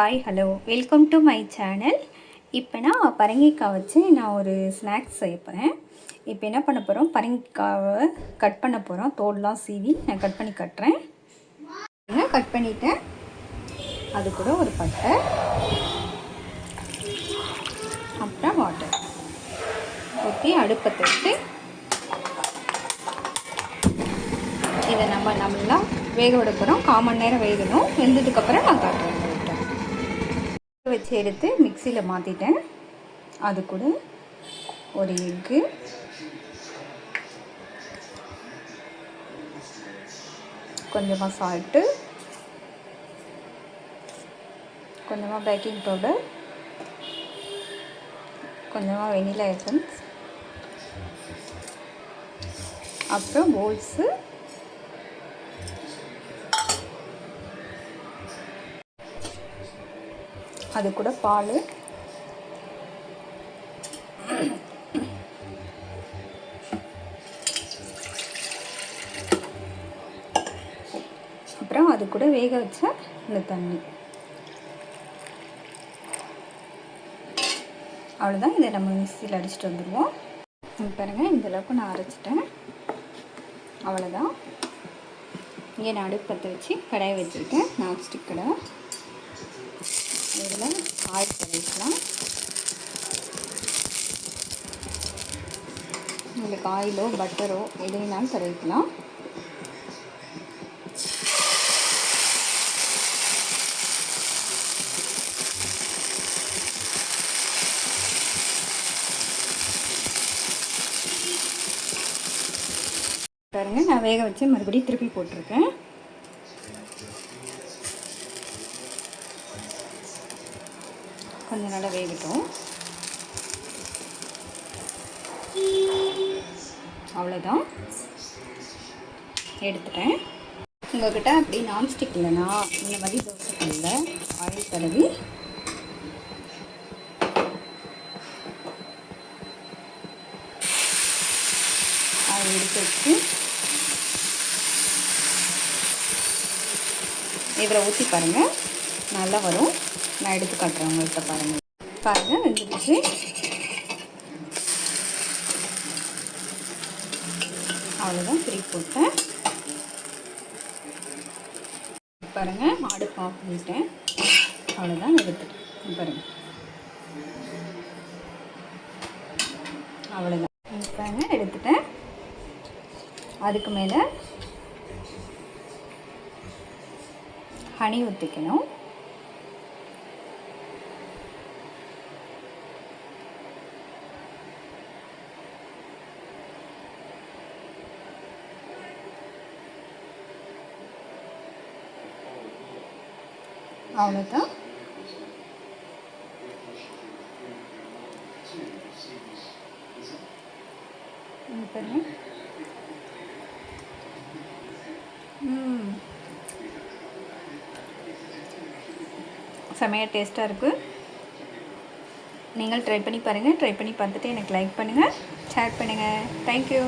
Hi hello welcome to my channel. இப்போ நான் பரங்கிக்காய் வச்சு நான் ஒரு ஸ்நாக்ஸ் செய்ய போகிறேன். இப்போ என்ன பண்ண போகிறோம், பரங்கிக்காவை கட் பண்ண போகிறோம். தோல்லாம் சீவி நான் கட் பண்ணி கட்டுறேன். கட் பண்ணிட்டேன். அது கூட ஒரு பட்டை, அப்புறம் வாட்டர் ஊற்றி அடுப்பத்தை வச்சு இதை நல்லா வேக விட போகிறோம். 1/4 மணி நேரம் வேகணும். வெந்ததுக்கப்புறம் நான் காட்டுறேன். வச்சு எடுத்து மிக்சியில் மாற்றிட்டேன். அது கூட ஒரு எக்கு, கொஞ்சமாக சால்ட்டு, கொஞ்சமாக பேக்கிங் பவுடர், கொஞ்சமாக வெனிலா எசன்ஸ், அப்புறம் ஓட்ஸு, அது கூட பால், அப்புறம் அது கூட வேக வச்ச இந்த தண்ணி. அவ்வளோதான். இதை நம்ம மிக்சியில் அடிச்சுட்டு வந்துடுவோம். பாருங்கள், இந்தளவுக்கு நான் அரைச்சிட்டேன். அவ்வளோதான். இங்கே நான் அடுப்பத்தை வச்சு கடாயை வச்சுருக்கேன். நான்ஸ்டிக் கடாய். இதில் ஆயில் தடவிக்கலாம். உங்களுக்கு ஆயிலோ பட்டரோ எதுனாலும் தடவிக்கலாம். பாருங்க, நான் வேக வச்சு மறுபடியும் திருப்பி போட்டிருக்கேன். கொஞ்சம் நல்லா வேகட்டும். அவ்வளோதான், எடுத்துட்டேன். உங்கள்கிட்ட அப்படி நான்ஸ்டிக் இல்லைன்னா இந்த மாதிரி தோசைக்கல்லில் ஆயில் தடவி ஆயில் எடுத்து வச்சு இதில் ஊற்றி பாருங்கள், நல்லா வரும். நான் எடுத்து காட்டுறேன் உங்கள்கிட்ட. பாருங்கள் வெந்துடுச்சு. அவ்வளோதான், திருப்பி போட்டேன். பாருங்கள், அடுப்பு ஆஃப் பண்ணிட்டேன். அவ்வளோதான், எடுத்துட்டேன். பாருங்கள், அவ்வளோதான். பாருங்கள், எடுத்துட்டேன். அதுக்கு மேலே ஹனி ஊற்றிக்கணும். அவ்வளோதான். பாருங்க, செமையாக டேஸ்ட்டாக இருக்குது. நீங்கள் ட்ரை பண்ணி பாருங்கள். ட்ரை பண்ணி பார்த்துட்டு எனக்கு லைக் பண்ணுங்கள், ஷேர் பண்ணுங்கள். தேங்க்யூ.